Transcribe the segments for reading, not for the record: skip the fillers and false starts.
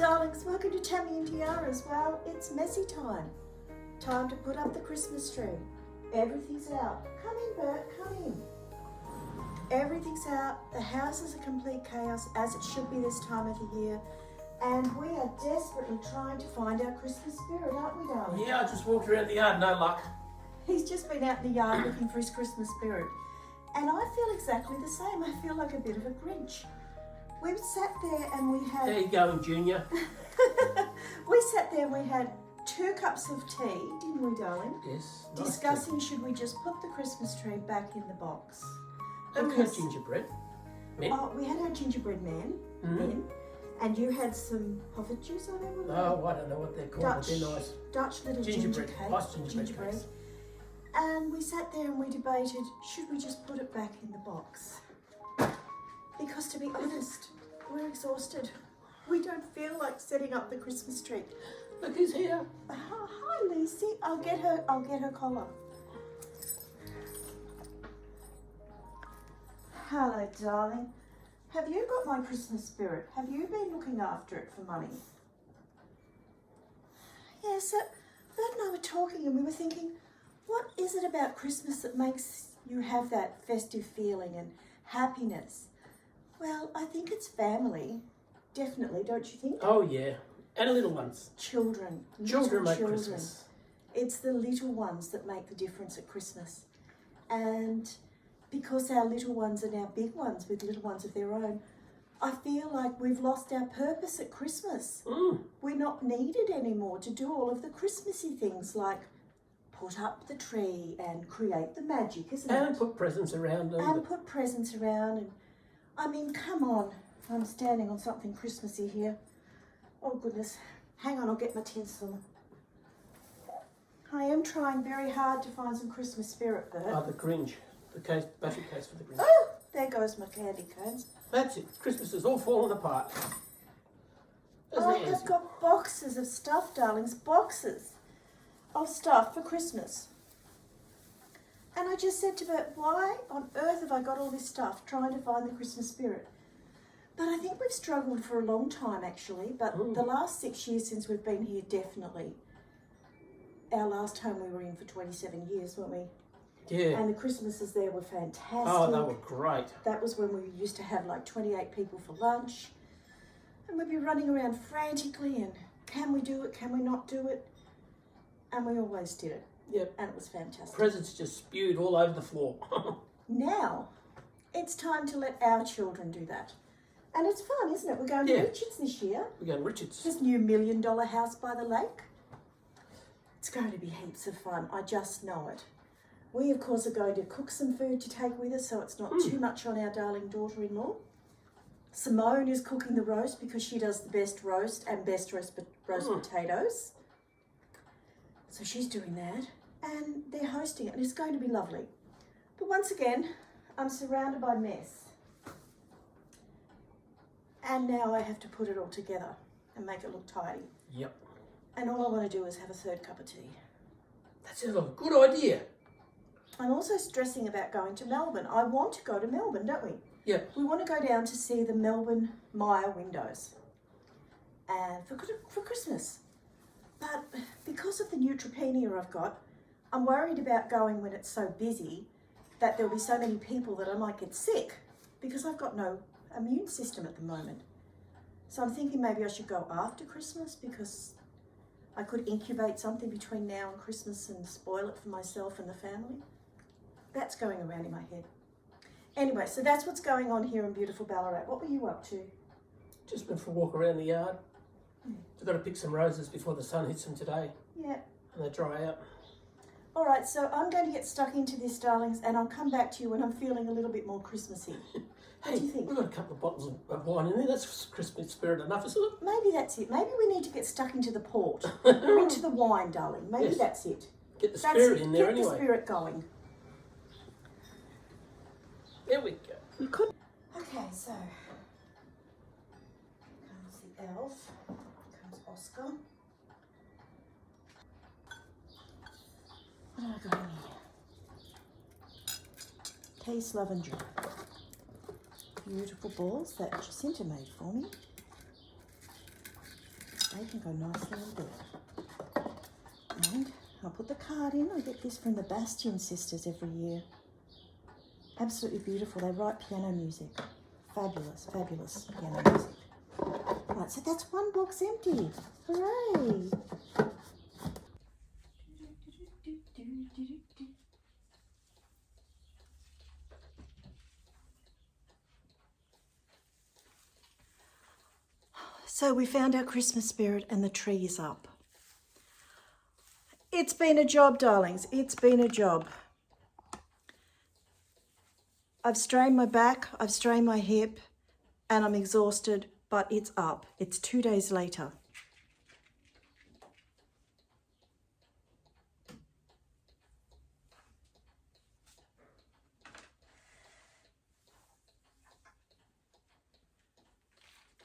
darlings, welcome to Tammy and Tiaras. Well, it's messy time. Time to put up the Christmas tree. Everything's out. Come in, Bert, come in. Everything's out. The house is a complete chaos, as it should be this time of the year. And we are desperately trying to find our Christmas spirit, aren't we, darling? Yeah, I just walked around the yard, no luck. He's just been out in the yard looking for his Christmas spirit. And I feel exactly the same. I feel like a bit of a Grinch. We sat there and we had... There you go, Junior. We sat there and we had 2 cups of tea, didn't we, darling? Yes. Discussing should we just put the Christmas tree back in the box. Have we had gingerbread? Men? Oh, we had our gingerbread men, and you had some puffer juice, I think. Oh, I don't know what they're called, but they're nice. Dutch little Gingerbread, ginger cake. nice gingerbread cakes. And we sat there and we debated, should we just put it back in the box? Because to be honest, we're exhausted. We don't feel like setting up the Christmas tree. Look who's here. Oh, hi, Lucy. I'll get her collar. Hello, darling. Have you got my Christmas spirit? Have you been looking after it for money? Yeah, so Bert and I were talking and we were thinking, what is it about Christmas that makes you have that festive feeling and happiness? Well, I think it's family. Definitely, don't you think? Oh, yeah. And little ones. Children. Children make Christmas. It's the little ones that make the difference at Christmas. And because our little ones are now big ones with little ones of their own, I feel like we've lost our purpose at Christmas. We're not needed anymore to do all of the Christmassy things like put up the tree and create the magic, isn't it? And put presents around them. And put presents around. And I mean, come on. I'm standing on something Christmassy here. Oh, goodness. Hang on, I'll get my tinsel. I am trying very hard to find some Christmas spirit, Bert. Oh, the Grinch. The case, battery case for the Grinch. Oh, there goes my candy cones. That's it. Christmas is all falling apart. I have got boxes of stuff, darlings. Boxes of stuff for Christmas. And I just said to Bert, why on earth have I got all this stuff trying to find the Christmas spirit? But I think we've struggled for a long time, actually. But the last 6 years since we've been here, definitely. Our last home we were in for 27 years, weren't we? Yeah. And the Christmases there were fantastic. Oh, they were great. That was when we used to have like 28 people for lunch. And we'd be running around frantically and can we do it, can we not do it? And we always did it. Yep. And it was fantastic. Presents just spewed all over the floor. Now, it's time to let our children do that. And it's fun, isn't it? We're going to Richards this year. We're going to Richards. This new $1 million house by the lake. It's going to be heaps of fun. I just know it. We, of course, are going to cook some food to take with us so it's not too much on our darling daughter-in-law. Simone is cooking the roast because she does the best roast and best roast potatoes. So she's doing that. And they're hosting it and it's going to be lovely. But once again, I'm surrounded by mess. And now I have to put it all together and make it look tidy. Yep. And all I want to do is have a 3rd cup of tea. That sounds like a good idea. I'm also stressing about going to Melbourne. I want to go to Melbourne, don't we? Yep. We want to go down to see the Melbourne Maya windows and for Christmas. But because of the neutropenia I've got, I'm worried about going when it's so busy that there'll be so many people that I might get sick because I've got no immune system at the moment. So I'm thinking maybe I should go after Christmas because I could incubate something between now and Christmas and spoil it for myself and the family. That's going around in my head. Anyway, so that's what's going on here in beautiful Ballarat. What were you up to? Just went for a walk around the yard. We've got to pick some roses before the sun hits them today. Yeah. And they dry out. All right, so I'm going to get stuck into this, darlings, and I'll come back to you when I'm feeling a little bit more Christmassy. What do you think? We've got a couple of bottles of wine in there. That's Christmas spirit enough, isn't it? Maybe that's it. Maybe we need to get stuck into the port. Or into the wine, darling. Maybe that's it. Get the spirit in there anyway. Get the spirit going. There we go. You could. Okay, so comes the elf. Comes Oscar. What have I got in here? Peace, love and joy. Beautiful balls that Jacinta made for me. can go nicely in there. And I'll put the card in. I get this from the Bastion sisters every year. Absolutely beautiful. They write piano music. Fabulous, fabulous piano music. Right, so that's one box empty. Hooray! So we found our Christmas spirit and the tree is up. It's been a job, darlings. It's been a job. I've strained my back, I've strained my hip, and I'm exhausted, but it's up. It's 2 days later.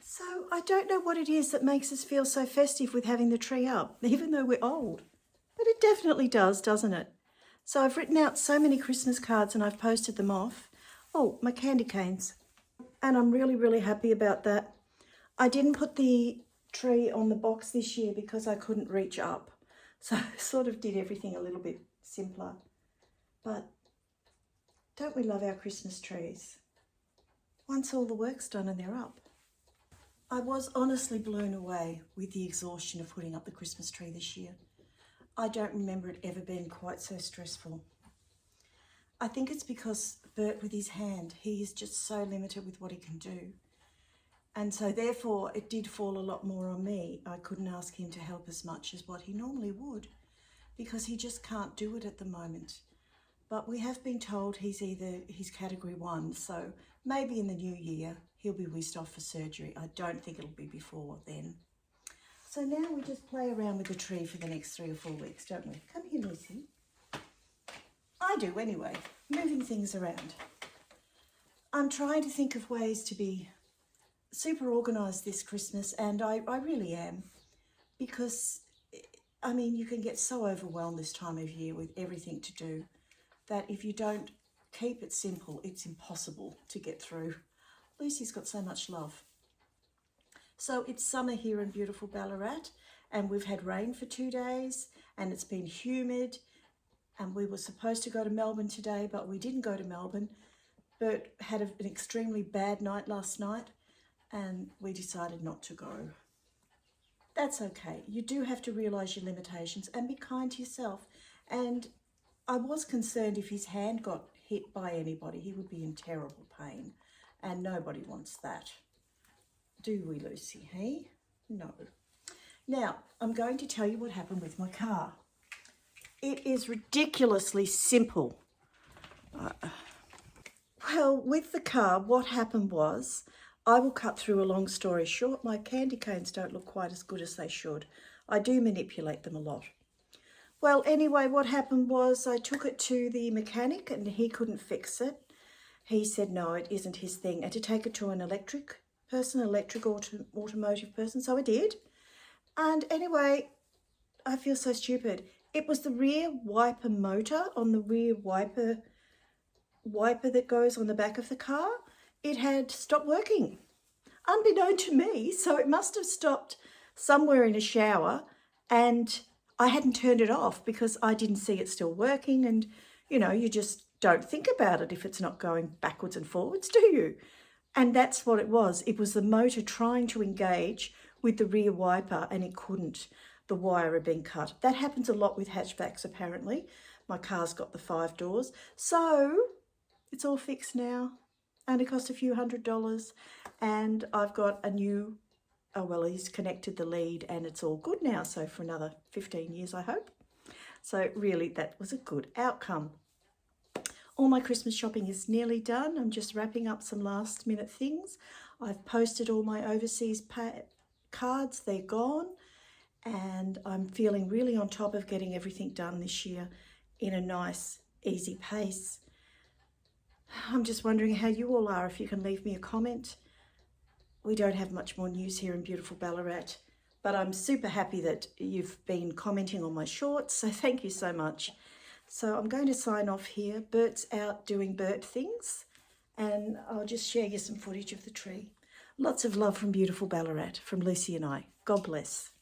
So I don't know what it is that makes us feel so festive with having the tree up, even though we're old. But it definitely does, doesn't it? So I've written out so many Christmas cards and I've posted them off. Oh, my candy canes. And I'm really, really happy about that. I didn't put the tree on the box this year because I couldn't reach up. So I sort of did everything a little bit simpler. But don't we love our Christmas trees? Once all the work's done and they're up. I was honestly blown away with the exhaustion of putting up the Christmas tree this year. I don't remember it ever being quite so stressful. I think it's because Bert with his hand, he is just so limited with what he can do. And so therefore it did fall a lot more on me. I couldn't ask him to help as much as what he normally would because he just can't do it at the moment. But we have been told he's category 1, so maybe in the new year he'll be whisked off for surgery. I don't think it'll be before then. So now we just play around with the tree for the next 3 or 4 weeks, don't we? Come here, Lucy. I do anyway, moving things around. I'm trying to think of ways to be super organised this Christmas, and I really am, because, I mean, you can get so overwhelmed this time of year with everything to do that if you don't keep it simple, it's impossible to get through. Lucy's got so much love. So it's summer here in beautiful Ballarat, and we've had rain for 2 days, and it's been humid, and we were supposed to go to Melbourne today, but we didn't go to Melbourne. Bert had an extremely bad night last night, and we decided not to go. That's okay. You do have to realise your limitations and be kind to yourself. And I was concerned if his hand got hit by anybody, he would be in terrible pain, and nobody wants that. Do we, Lucy, hey? No. Now, I'm going to tell you what happened with my car. It is ridiculously simple. Well, with the car, what happened was, I will cut through a long story short. My candy canes don't look quite as good as they should. I do manipulate them a lot. Well, anyway, what happened was I took it to the mechanic and he couldn't fix it. He said, no, it isn't his thing. And to take it to an electric person, automotive person. So I did. And anyway, I feel so stupid. It was the rear wiper motor on the rear wiper that goes on the back of the car. It had stopped working, unbeknown to me. So it must have stopped somewhere in a shower, and I hadn't turned it off because I didn't see it still working. And, you know, you just don't think about it if it's not going backwards and forwards, do you? And that's what it was. It was the motor trying to engage with the rear wiper, and it couldn't. The wire had been cut. That happens a lot with hatchbacks, apparently. My car's got the 5 doors. So it's all fixed now. Only cost a few $100. And I've got a new, oh, well, he's connected the lead and it's all good now. So for another 15 years, I hope. So really, that was a good outcome. All my Christmas shopping is nearly done. I'm just wrapping up some last minute things. I've posted all my overseas cards. They're gone. And I'm feeling really on top of getting everything done this year in a nice, easy pace. I'm just wondering how you all are, if you can leave me a comment. We don't have much more news here in beautiful Ballarat, but I'm super happy that you've been commenting on my shorts, so thank you so much. So I'm going to sign off here. Bert's out doing Bert things, and I'll just share you some footage of the tree. Lots of love from beautiful Ballarat, from Lucy and I. God bless.